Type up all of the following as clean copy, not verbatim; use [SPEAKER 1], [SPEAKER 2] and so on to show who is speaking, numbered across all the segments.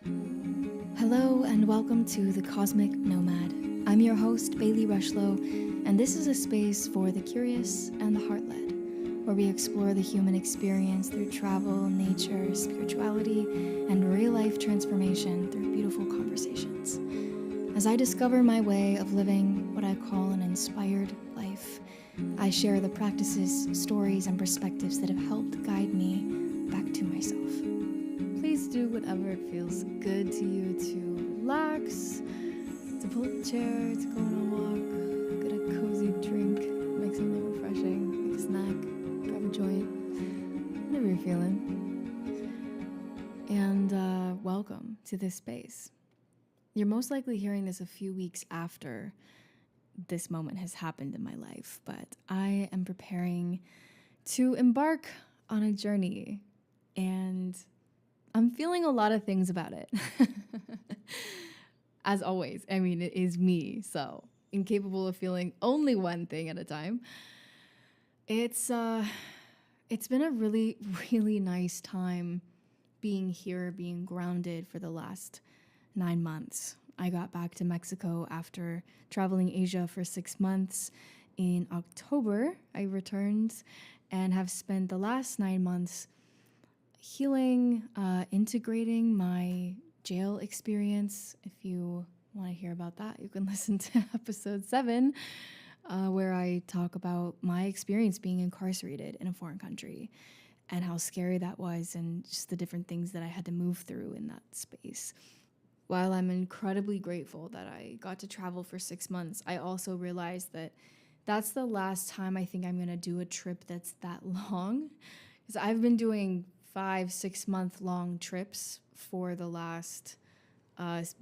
[SPEAKER 1] Hello and welcome to The Cosmic Nomad. I'm your host, Bailey Rushlow, and this is a space for the curious and the heart-led, where we explore the human experience through travel, nature, spirituality, and real-life transformation through beautiful conversations. As I discover my way of living what I call an inspired life, I share the practices, stories, and perspectives that have helped guide me back to myself. Please do whatever it feels good to you to relax, to pull up a chair, to go on a walk, get a cozy drink, make something refreshing, make a snack, grab a joint, whatever you're feeling. And welcome to this space. You're most likely hearing this a few weeks after this moment has happened in my life, but I am preparing to embark on a journey, and I'm feeling a lot of things about it. As always, I mean, it is me, so incapable of feeling only one thing at a time. It's been a really, really nice time being here, being grounded for the last 9 months. I got back to Mexico after traveling Asia for 6 months. In October, I returned and have spent the last 9 months healing, integrating my jail experience. If you want to hear about that, you can listen to episode 7, where I talk about my experience being incarcerated in a foreign country and how scary that was and just the different things that I had to move through in that space. While I'm incredibly grateful that I got to travel for 6 months, I also realized that that's the last time I think I'm going to do a trip that's that long. Because I've been doing 5-6 month long trips for the last,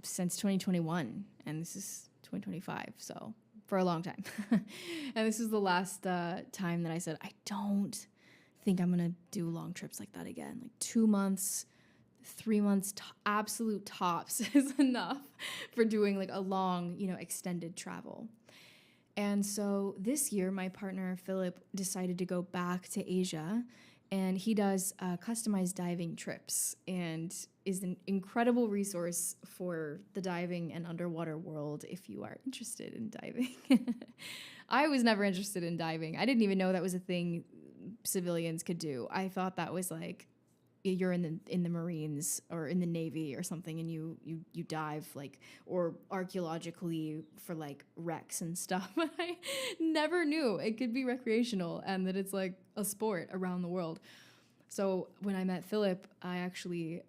[SPEAKER 1] since 2021. And this is 2025, so for a long time. And this is the last time that I said, I don't think I'm going to do long trips like that again. Like 2 months, 3 months, absolute tops is enough for doing like a long, extended travel. And so this year, my partner, Philip, decided to go back to Asia, and he does customized diving trips and is an incredible resource for the diving and underwater world if you are interested in diving. I was never interested in diving. I didn't even know that was a thing civilians could do. I thought that was like, you're in the Marines or in the Navy or something, and you dive, like, or archaeologically for like wrecks and stuff. But I never knew it could be recreational and that it's like a sport around the world. So when I met Philip, I actually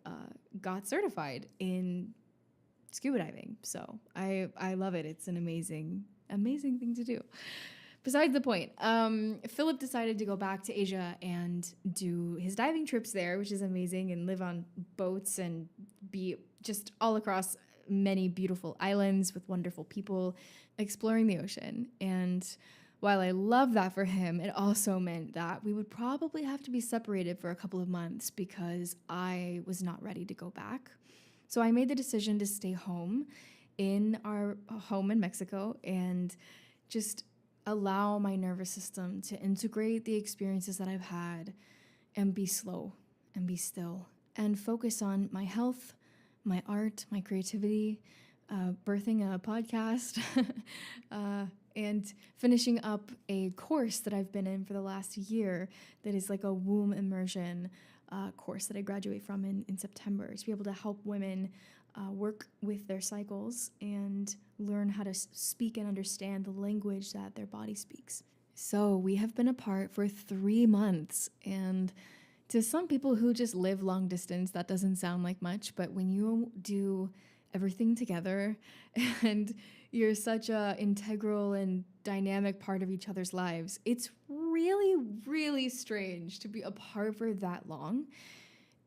[SPEAKER 1] got certified in scuba diving. So I love it. It's an amazing thing to do. Besides the point, Philip decided to go back to Asia and do his diving trips there, which is amazing, and live on boats and be just all across many beautiful islands with wonderful people, exploring the ocean. And while I love that for him, it also meant that we would probably have to be separated for a couple of months because I was not ready to go back. So I made the decision to stay home in our home in Mexico and just allow my nervous system to integrate the experiences that I've had and be slow and be still and focus on my health, my art, my creativity, birthing a podcast, and finishing up a course that I've been in for the last year that is like a womb immersion course that I graduate from in September, to be able to help women work with their cycles and learn how to speak and understand the language that their body speaks. So we have been apart for 3 months, and to some people who just live long distance, that doesn't sound like much, but when you do everything together and you're such a integral and dynamic part of each other's lives, it's really, really strange to be apart for that long.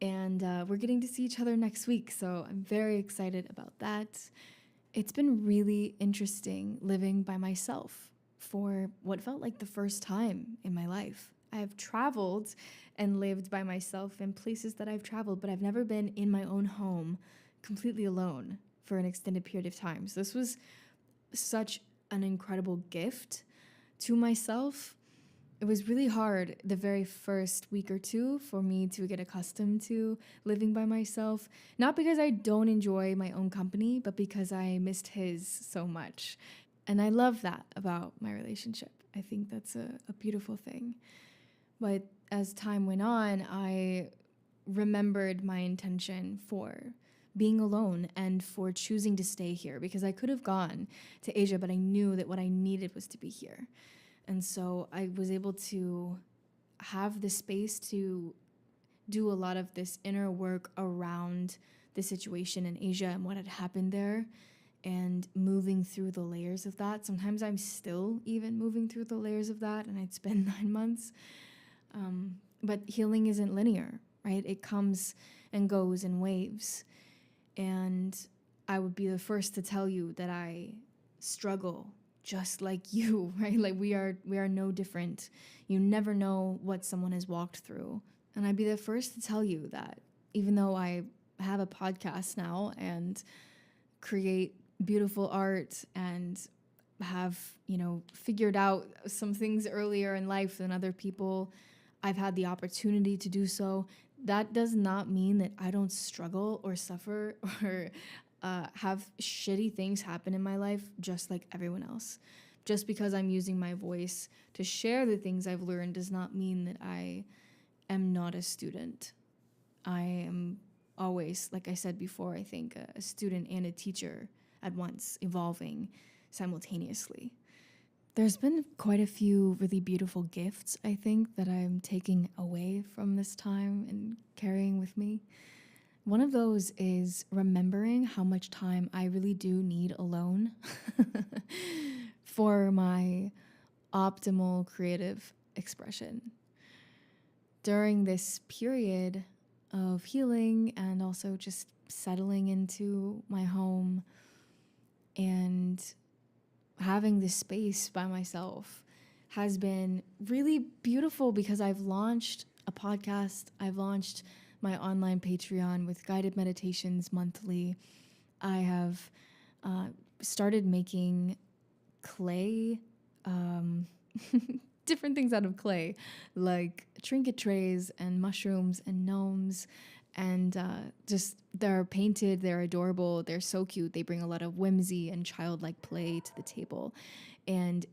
[SPEAKER 1] And we're getting to see each other next week, so I'm very excited about that. It's been really interesting living by myself for what felt like the first time in my life. I have traveled and lived by myself in places that I've traveled, but I've never been in my own home completely alone for an extended period of time. So this was such an incredible gift to myself it was really hard the very first week or two for me to get accustomed to living by myself. Not because I don't enjoy my own company, but because I missed his so much. And I love that about my relationship. I think that's a beautiful thing. But as time went on, I remembered my intention for being alone and for choosing to stay here, because I could have gone to Asia, but I knew that what I needed was to be here. And so I was able to have the space to do a lot of this inner work around the situation in Asia and what had happened there, and moving through the layers of that. Sometimes I'm still even moving through the layers of that, and it's been 9 months. But healing isn't linear, right? It comes and goes in waves. And I would be the first to tell you that I struggle just like you, right? Like we are no different. You never know what someone has walked through. And I'd be the first to tell you that even though I have a podcast now and create beautiful art and have, figured out some things earlier in life than other people, I've had the opportunity to do so. That does not mean that I don't struggle or suffer or have shitty things happen in my life just like everyone else. Just because I'm using my voice to share the things I've learned does not mean that I am not a student. I am always, like I said before, I think a student and a teacher at once, evolving simultaneously. There's been quite a few really beautiful gifts, I think, that I'm taking away from this time and carrying with me. One of those is remembering how much time I really do need alone for my optimal creative expression. During this period of healing and also just settling into my home and having this space by myself has been really beautiful, because I've launched a podcast, I've launched my online Patreon with guided meditations monthly. I have started making clay, different things out of clay, like trinket trays and mushrooms and gnomes. And just they're painted, they're adorable, they're so cute. They bring a lot of whimsy and childlike play to the table. And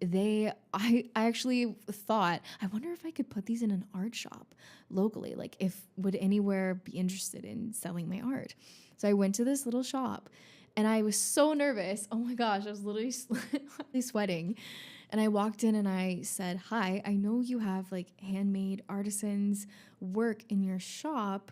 [SPEAKER 1] I actually thought, I wonder if I could put these in an art shop locally. Like, would anywhere be interested in selling my art? So I went to this little shop, and I was so nervous. Oh my gosh, I was literally sweating. And I walked in and I said, "Hi, I know you have like handmade artisans work in your shop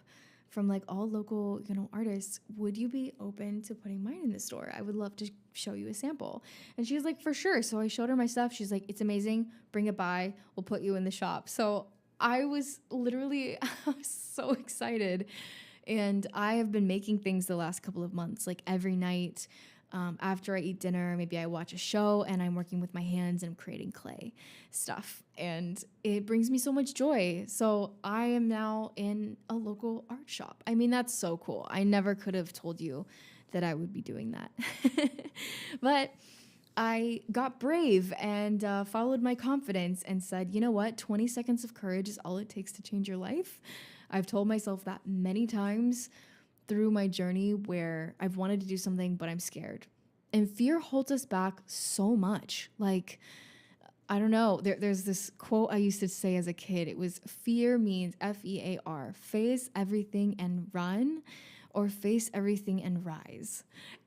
[SPEAKER 1] from like all local, artists. Would you be open to putting mine in the store? I would love to show you a sample." And she was like, "For sure." So I showed her my stuff. She's like, "It's amazing. Bring it by. We'll put you in the shop." So I was literally so excited. And I have been making things the last couple of months, like every night. After I eat dinner, maybe I watch a show and I'm working with my hands and I'm creating clay stuff. And it brings me so much joy. So I am now in a local art shop. I mean, that's so cool. I never could have told you that I would be doing that. But I got brave and followed my confidence and said, you know what? 20 seconds of courage is all it takes to change your life. I've told myself that many times through my journey where I've wanted to do something, but I'm scared. And fear holds us back so much. Like, I don't know. There's this quote I used to say as a kid. It was, fear means FEAR, face everything and run, or face everything and rise.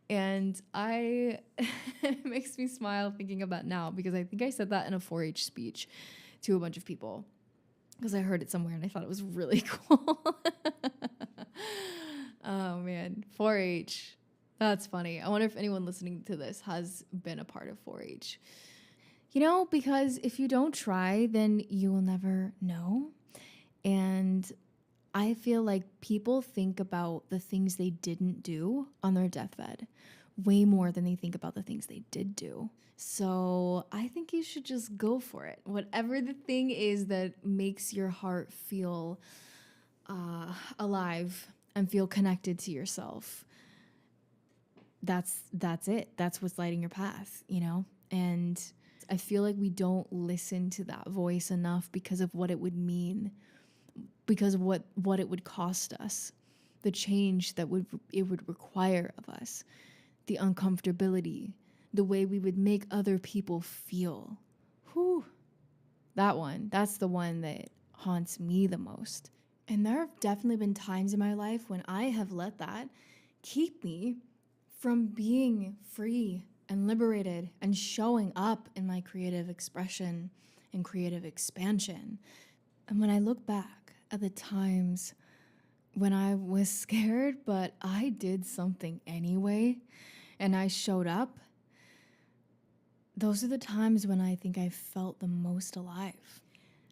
[SPEAKER 1] And it makes me smile thinking about now, because I think I said that in a 4-H speech to a bunch of people, because I heard it somewhere and I thought it was really cool. Oh man, 4-H. That's funny. I wonder if anyone listening to this has been a part of 4-H. Because if you don't try, then you will never know. And I feel like people think about the things they didn't do on their deathbed way more than they think about the things they did do. So I think you should just go for it. Whatever the thing is that makes your heart feel alive and feel connected to yourself, that's it. That's what's lighting your path, And I feel like we don't listen to that voice enough because of what it would mean, because of what it would cost us, the change that it would require of us, the uncomfortability, the way we would make other people feel. Whew. That's the one that haunts me the most. And there have definitely been times in my life when I have let that keep me from being free and liberated and showing up in my creative expression and creative expansion. And when I look back at the times when I was scared, but I did something anyway, and I showed up, those are the times when I think I felt the most alive.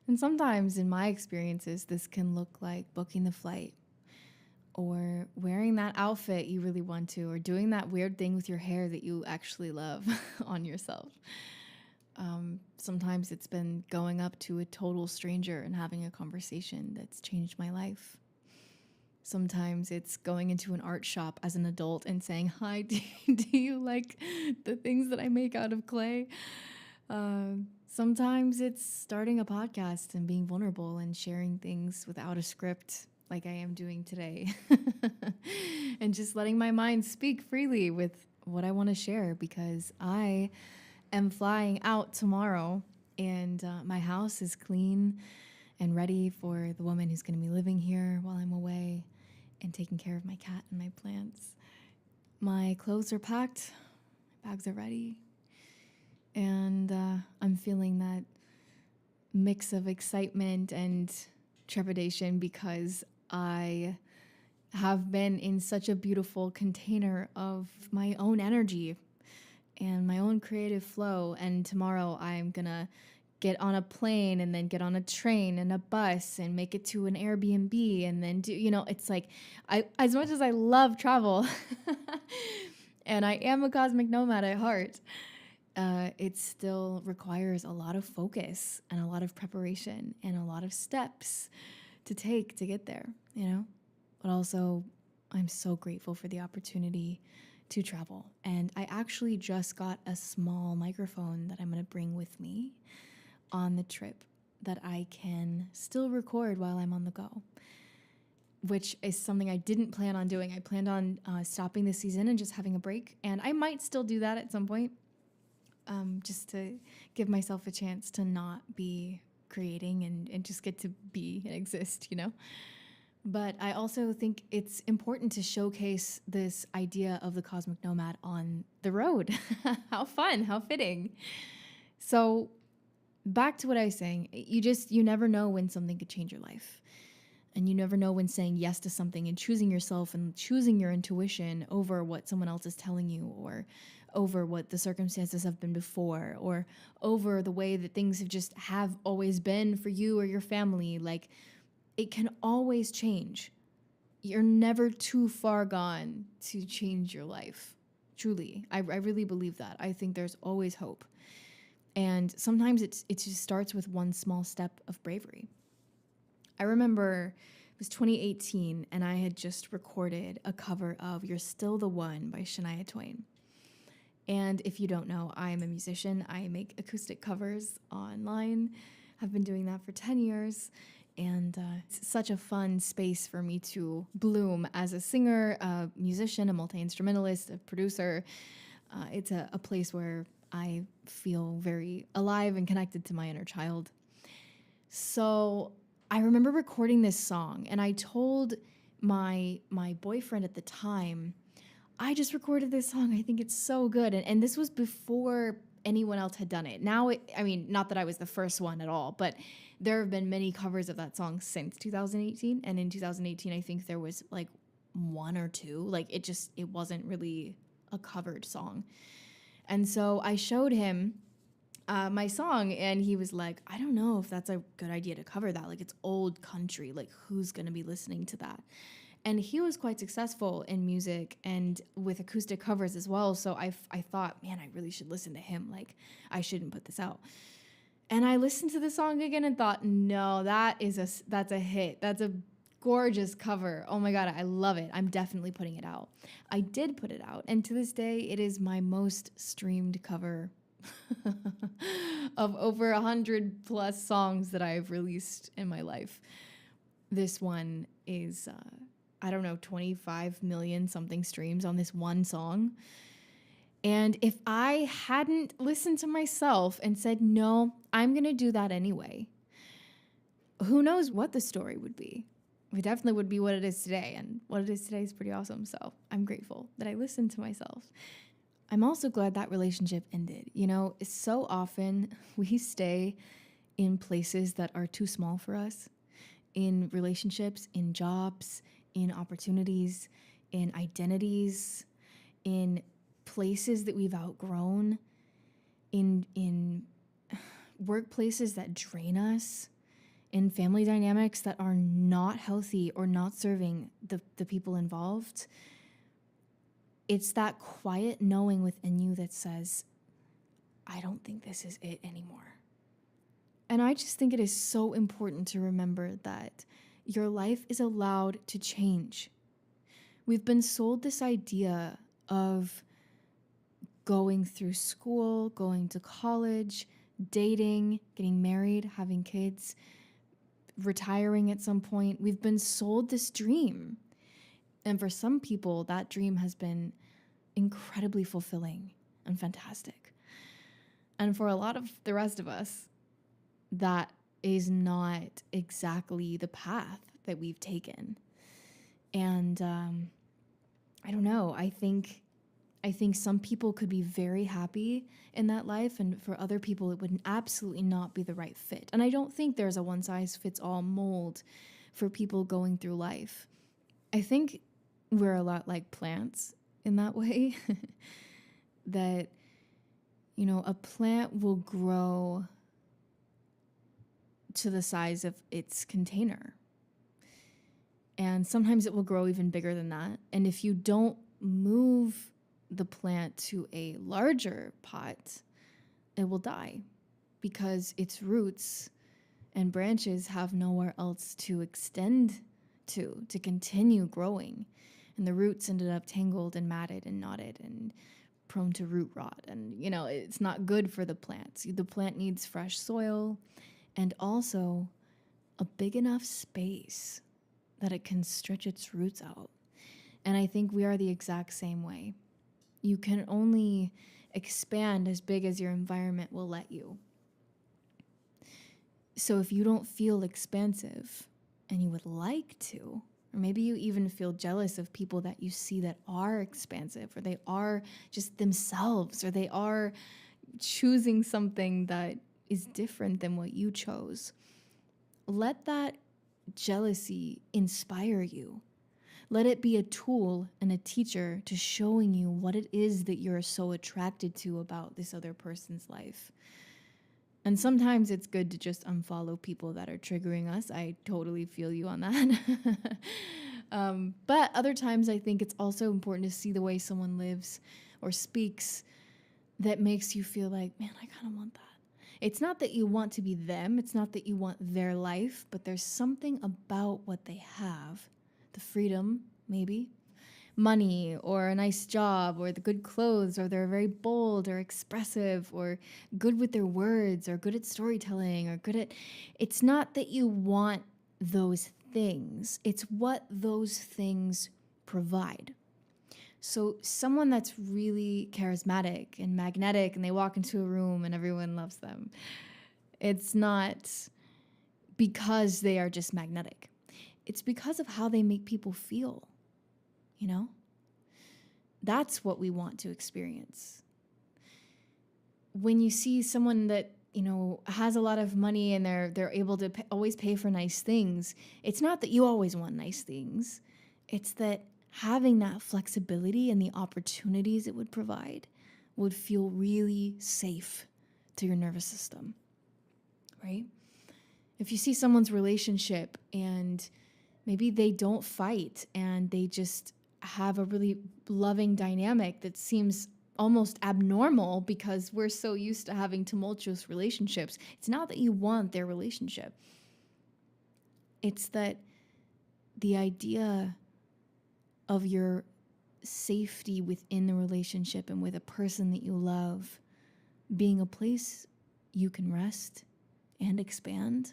[SPEAKER 1] And sometimes in my experiences, this can look like booking the flight, or wearing that outfit you really want to, or doing that weird thing with your hair that you actually love on yourself. Sometimes it's been going up to a total stranger and having a conversation that's changed my life. Sometimes it's going into an art shop as an adult and saying, "Hi, do you like the things that I make out of clay?" Sometimes it's starting a podcast and being vulnerable and sharing things without a script like I am doing today. And just letting my mind speak freely with what I want to share, because I am flying out tomorrow, and my house is clean and ready for the woman who's going to be living here while I'm away and taking care of my cat and my plants. My clothes are packed, my bags are ready, and I'm feeling that mix of excitement and trepidation because I have been in such a beautiful container of my own energy and my own creative flow. And tomorrow I'm gonna get on a plane and then get on a train and a bus and make it to an Airbnb and then it's like, as much as I love travel and I am a cosmic nomad at heart, it still requires a lot of focus and a lot of preparation and a lot of steps to take to get there, But also, I'm so grateful for the opportunity to travel. And I actually just got a small microphone that I'm going to bring with me on the trip that I can still record while I'm on the go, which is something I didn't plan on doing. I planned on stopping this season and just having a break. And I might still do that at some point, just to give myself a chance to not be creating and just get to be and exist, But I also think it's important to showcase this idea of the cosmic nomad on the road. How fun, how fitting. So back to what I was saying, you never know when something could change your life. And you never know when saying yes to something and choosing yourself and choosing your intuition over what someone else is telling you, or over what the circumstances have been before, or over the way that things have always been for you or your family. Like, it can always change. You're never too far gone to change your life. Truly. I really believe that. I think there's always hope. And sometimes it just starts with one small step of bravery. I remember it was 2018 and I had just recorded a cover of "You're Still the One" by Shania Twain. And if you don't know, I'm a musician. I make acoustic covers online. I've been doing that for 10 years. And it's such a fun space for me to bloom as a singer, a musician, a multi-instrumentalist, a producer. It's a place where I feel very alive and connected to my inner child. So I remember recording this song, and I told my boyfriend at the time, "I just recorded this song. I think it's so good." And this was before anyone else had done it. Now, not that I was the first one at all, but there have been many covers of that song since 2018. And in 2018, I think there was like one or two. Like, it wasn't really a covered song. And so I showed him my song, and he was like, "I don't know if that's a good idea to cover that. Like, it's old country. Like, who's going to be listening to that?" And he was quite successful in music and with acoustic covers as well. So I thought, man, I really should listen to him. Like, I shouldn't put this out. And I listened to the song again and thought, no, that's a hit. That's a gorgeous cover. Oh my God, I love it. I'm definitely putting it out. I did put it out. And to this day, it is my most streamed cover of over 100 plus songs that I've released in my life. This one is, I don't know, 25 million something streams on this one song. And if I hadn't listened to myself and said, no, I'm going to do that anyway, who knows what the story would be? It definitely would be what it is today. And what it is today is pretty awesome. So I'm grateful that I listened to myself. I'm also glad that relationship ended. You know, so often we stay in places that are too small for us, in relationships, in jobs, in opportunities, in identities, in places that we've outgrown, in workplaces that drain us, in family dynamics that are not healthy or not serving the people involved. It's that quiet knowing within you that says, I don't think this is it anymore. And I just think it is so important to remember that your life is allowed to change. We've been sold this idea of going through school, going to college, dating, getting married, having kids, retiring at some point. We've been sold this dream. And for some people, that dream has been incredibly fulfilling and fantastic. And for a lot of the rest of us, that is not exactly the path that we've taken. And I don't know. I think some people could be very happy in that life, and for other people, it would absolutely not be the right fit. And I don't think there's a one-size-fits-all mold for people going through life. I think we're a lot like plants in that way, that, you know, a plant will grow to the size of its container. And sometimes it will grow even bigger than that. And if you don't move the plant to a larger pot, it will die because its roots and branches have nowhere else to extend to continue growing. And the roots ended up tangled and matted and knotted and prone to root rot. And, you know, it's not good for the plant. The plant needs fresh soil and also a big enough space that it can stretch its roots out. And I think we are the exact same way. You can only expand as big as your environment will let you. So if you don't feel expansive and you would like to, or maybe you even feel jealous of people that you see that are expansive, or they are just themselves, or they are choosing something that is different than what you chose, let that jealousy inspire you. Let it be a tool and a teacher to showing you what it is that you're so attracted to about this other person's life. And sometimes it's good to just unfollow people that are triggering us. I totally feel you on that. But other times I think it's also important to see the way someone lives or speaks that makes you feel like, man, I kind of want that. It's not that you want to be them. It's not that you want their life, but there's something about what they have. The freedom, maybe, money or a nice job or the good clothes, or they're very bold or expressive or good with their words or good at storytelling or good at... It's not that you want those things. It's what those things provide. So someone that's really charismatic and magnetic and they walk into a room and everyone loves them, it's not because they are just magnetic. It's because of how they make people feel, you know? That's what we want to experience. When you see someone that, you know, has a lot of money and they're able to always pay for nice things, it's not that you always want nice things. It's that having that flexibility and the opportunities it would provide would feel really safe to your nervous system, right? If you see someone's relationship and maybe they don't fight and they just have a really loving dynamic that seems almost abnormal because we're so used to having tumultuous relationships. It's not that you want their relationship. It's that the idea of your safety within the relationship and with a person that you love being a place you can rest and expand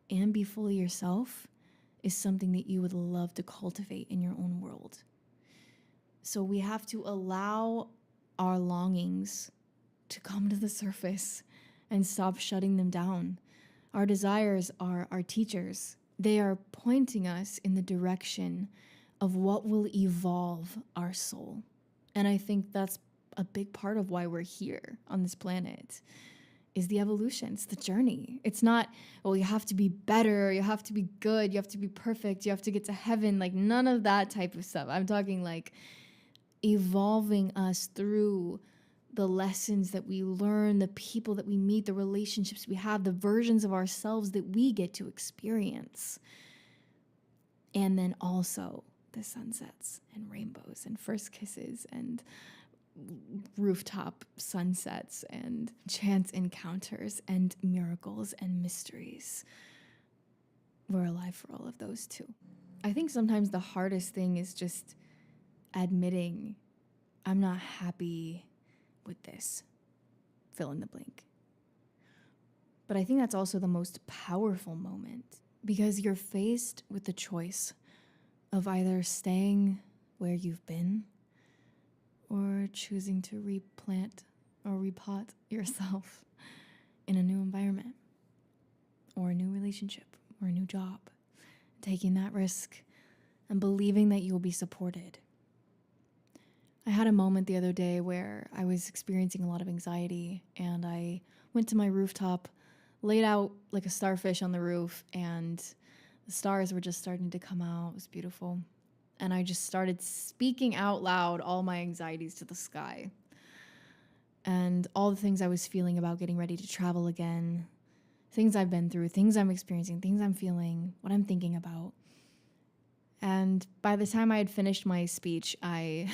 [SPEAKER 1] and be fully yourself is something that you would love to cultivate in your own world. So we have to allow our longings to come to the surface and stop shutting them down. Our desires are our teachers. They are pointing us in the direction of what will evolve our soul. And I think that's a big part of why we're here on this planet, is the evolution. It's the journey. It's not, well, you have to be better, you have to be good, you have to be perfect, you have to get to heaven, like none of that type of stuff. I'm talking like evolving us through the lessons that we learn, the people that we meet, the relationships we have, the versions of ourselves that we get to experience. And then also the sunsets and rainbows and first kisses and rooftop sunsets and chance encounters and miracles and mysteries. We're alive for all of those too. I think sometimes the hardest thing is just admitting I'm not happy with this, fill in the blank. But I think that's also the most powerful moment, because you're faced with the choice of either staying where you've been or choosing to replant or repot yourself in a new environment or a new relationship or a new job, taking that risk and believing that you'll be supported. I had a moment the other day where I was experiencing a lot of anxiety, and I went to my rooftop, laid out like a starfish on the roof, and the stars were just starting to come out. It was beautiful. And I just started speaking out loud all my anxieties to the sky. And all the things I was feeling about getting ready to travel again, things I've been through, things I'm experiencing, things I'm feeling, what I'm thinking about. And by the time I had finished my speech, I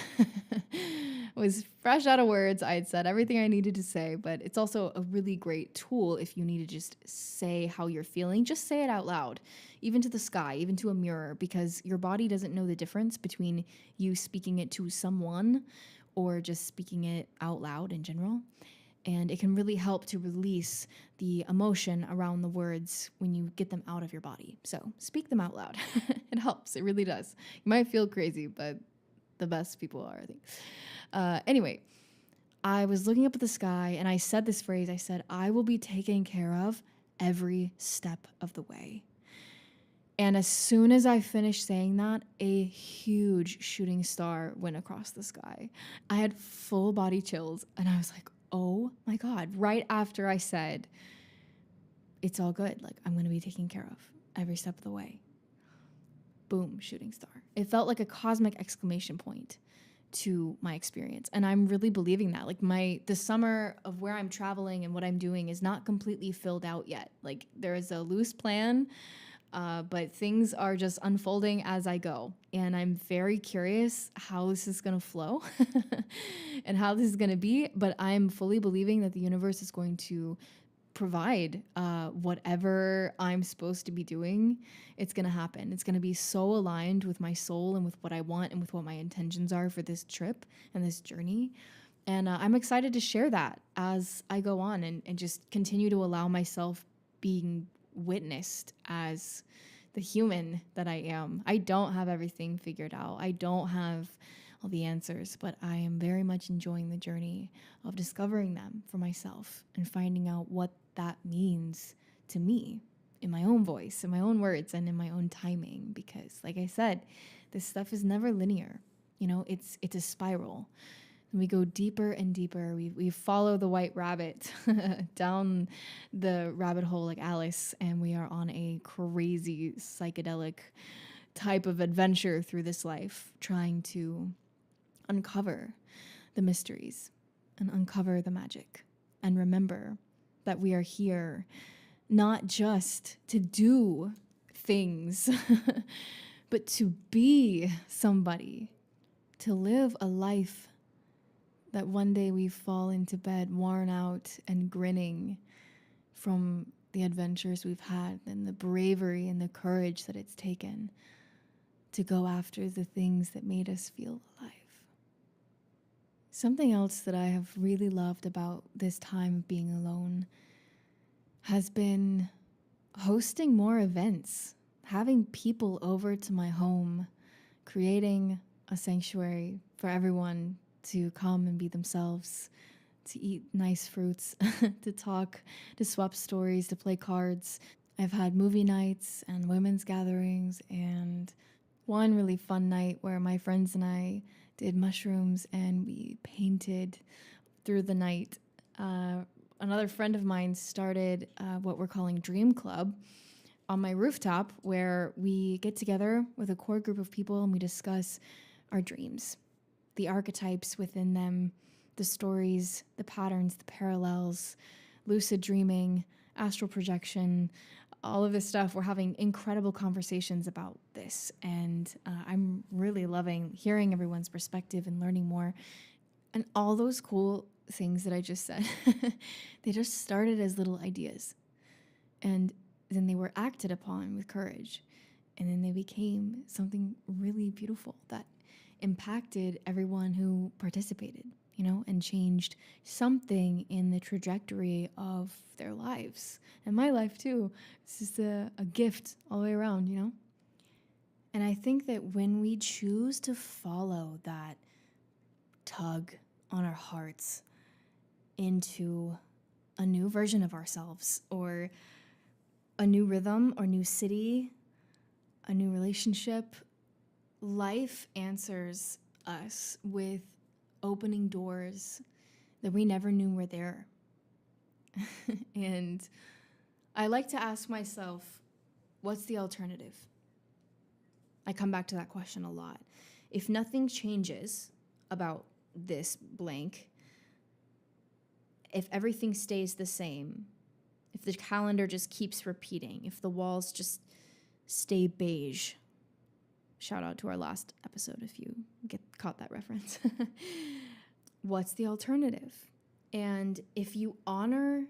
[SPEAKER 1] was fresh out of words. I had said everything I needed to say, but it's also a really great tool if you need to just say how you're feeling. Just say it out loud, even to the sky, even to a mirror, because your body doesn't know the difference between you speaking it to someone or just speaking it out loud in general. And it can really help to release the emotion around the words when you get them out of your body. So speak them out loud. It helps. It really does. You might feel crazy, but the best people are, I think. Anyway, I was looking up at the sky and I said this phrase. I said, I will be taken care of every step of the way. And as soon as I finished saying that, a huge shooting star went across the sky. I had full body chills and I was like, oh my God, right after I said, it's all good. Like, I'm going to be taken care of every step of the way. Boom, shooting star. It felt like a cosmic exclamation point to my experience. And I'm really believing that. Like the summer of where I'm traveling and what I'm doing is not completely filled out yet. Like there is a loose plan, but things are just unfolding as I go. And I'm very curious how this is going to flow and how this is going to be. But I'm fully believing that the universe is going to provide whatever I'm supposed to be doing. It's going to happen. It's going to be so aligned with my soul and with what I want and with what my intentions are for this trip and this journey. And I'm excited to share that as I go on and just continue to allow myself being witnessed as the human that I am. I don't have everything figured out. I don't have all the answers, but I am very much enjoying the journey of discovering them for myself and finding out what that means to me in my own voice, in my own words, and in my own timing. Because like I said, this stuff is never linear. You know, it's a spiral. And we go deeper and deeper. We follow the white rabbit down the rabbit hole like Alice, and we are on a crazy psychedelic type of adventure through this life, trying to uncover the mysteries and uncover the magic. And remember that we are here not just to do things, but to be somebody, to live a life that one day we fall into bed worn out and grinning from the adventures we've had and the bravery and the courage that it's taken to go after the things that made us feel alive. Something else that I have really loved about this time of being alone has been hosting more events, having people over to my home, creating a sanctuary for everyone to come and be themselves, to eat nice fruits, to talk, to swap stories, to play cards. I've had movie nights and women's gatherings, and one really fun night where my friends and I did mushrooms and we painted through the night. Another friend of mine started what we're calling Dream Club on my rooftop, where we get together with a core group of people and we discuss our dreams, the archetypes within them, the stories, the patterns, the parallels, lucid dreaming, astral projection, all of this stuff. We're having incredible conversations about this, and I'm really loving hearing everyone's perspective and learning more. And all those cool things that I just said, they just started as little ideas, and then they were acted upon with courage, and then they became something really beautiful that impacted everyone who participated, and changed something in the trajectory of their lives and my life too. It's just a gift all the way around, And I think that when we choose to follow that tug on our hearts into a new version of ourselves, or a new rhythm, or new city, a new relationship, life answers us with opening doors that we never knew were there. And I like to ask myself, what's the alternative? I come back to that question a lot. If nothing changes about this blank, if everything stays the same, if the calendar just keeps repeating, if the walls just stay beige, shout out to our last episode if you caught that reference. What's the alternative? And if you honor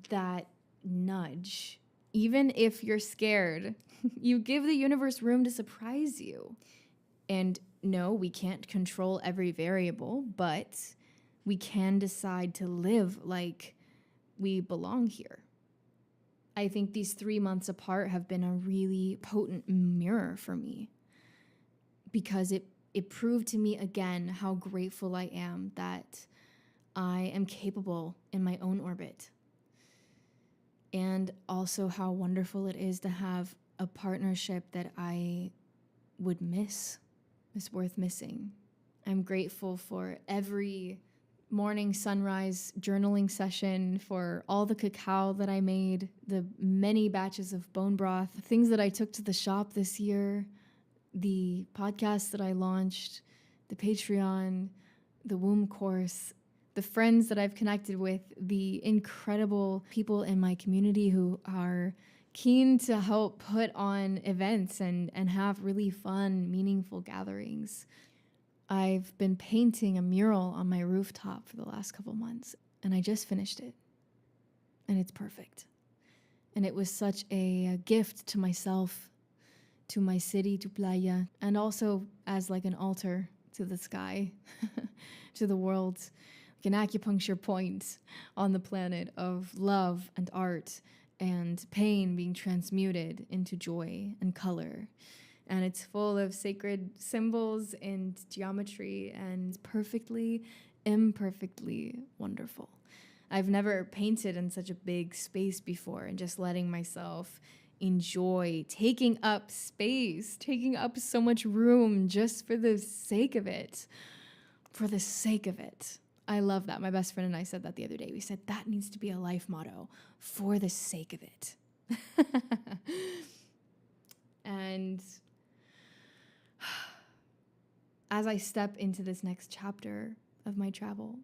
[SPEAKER 1] that nudge, even if you're scared, you give the universe room to surprise you. And no, we can't control every variable, but we can decide to live like we belong here. I think these 3 months apart have been a really potent mirror for me, because it proved to me again how grateful I am that I am capable in my own orbit, and also how wonderful it is to have a partnership that I would miss, is worth missing. I'm grateful for every morning sunrise journaling session, for all the cacao that I made, the many batches of bone broth, things that I took to the shop this year, the podcast that I launched, the Patreon, the womb course, the friends that I've connected with, the incredible people in my community who are keen to help put on events and have really fun, meaningful gatherings. I've been painting a mural on my rooftop for the last couple months, and I just finished it, and it's perfect. And it was such a gift to myself, to my city, to Playa, and also as like an altar to the sky, to the world, like an acupuncture point on the planet of love and art and pain being transmuted into joy and color. And it's full of sacred symbols and geometry and perfectly, imperfectly wonderful. I've never painted in such a big space before, and just letting myself enjoy taking up space, taking up so much room just for the sake of it. For the sake of it. I love that. My best friend and I said that the other day. We said that needs to be a life motto, for the sake of it. And as I step into this next chapter of my travel,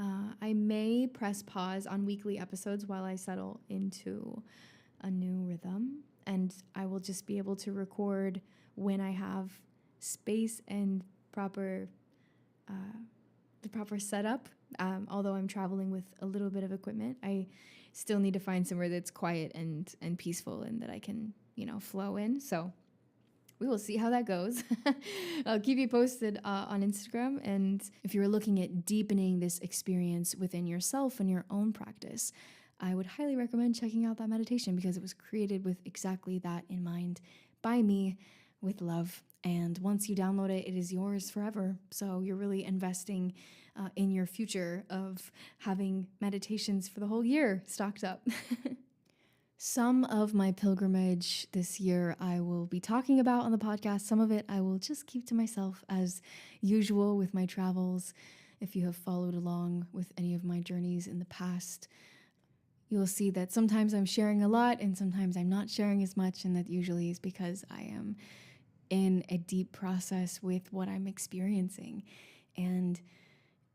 [SPEAKER 1] I may press pause on weekly episodes while I settle into a new rhythm, and I will just be able to record when I have space and the proper setup. Although I'm traveling with a little bit of equipment, I still need to find somewhere that's quiet and peaceful and that I can, flow in. So we will see how that goes. I'll keep you posted on Instagram. And if you're looking at deepening this experience within yourself and your own practice, I would highly recommend checking out that meditation because it was created with exactly that in mind by me with love. And once you download it, it is yours forever. So you're really investing in your future of having meditations for the whole year stocked up. Some of my pilgrimage this year I will be talking about on the podcast. Some of it I will just keep to myself as usual with my travels. If you have followed along with any of my journeys in the past, you'll see that sometimes I'm sharing a lot and sometimes I'm not sharing as much, and that usually is because I am in a deep process with what I'm experiencing and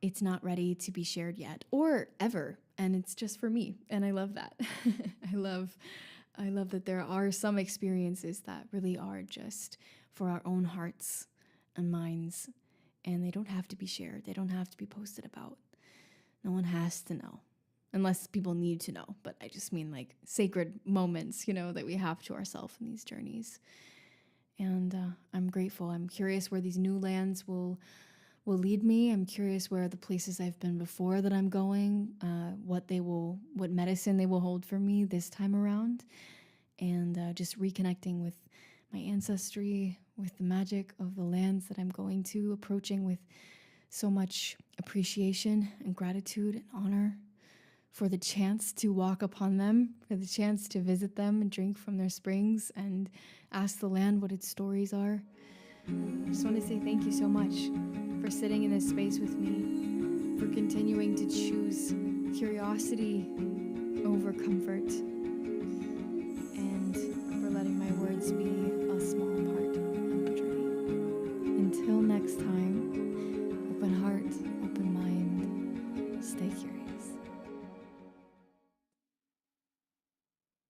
[SPEAKER 1] it's not ready to be shared yet or ever, and it's just for me, and I love that. I love that there are some experiences that really are just for our own hearts and minds, and they don't have to be shared. They don't have to be posted about. No one has to know unless people need to know, but I just mean like sacred moments, that we have to ourselves in these journeys. And I'm grateful. I'm curious where these new lands will lead me. I'm curious where the places I've been before that I'm going, what medicine they will hold for me this time around, and just reconnecting with my ancestry, with the magic of the lands that I'm going to, approaching with so much appreciation and gratitude and honor for the chance to walk upon them, for the chance to visit them and drink from their springs and ask the land what its stories are. I just want to say thank you so much for sitting in this space with me, for continuing to choose curiosity over comfort,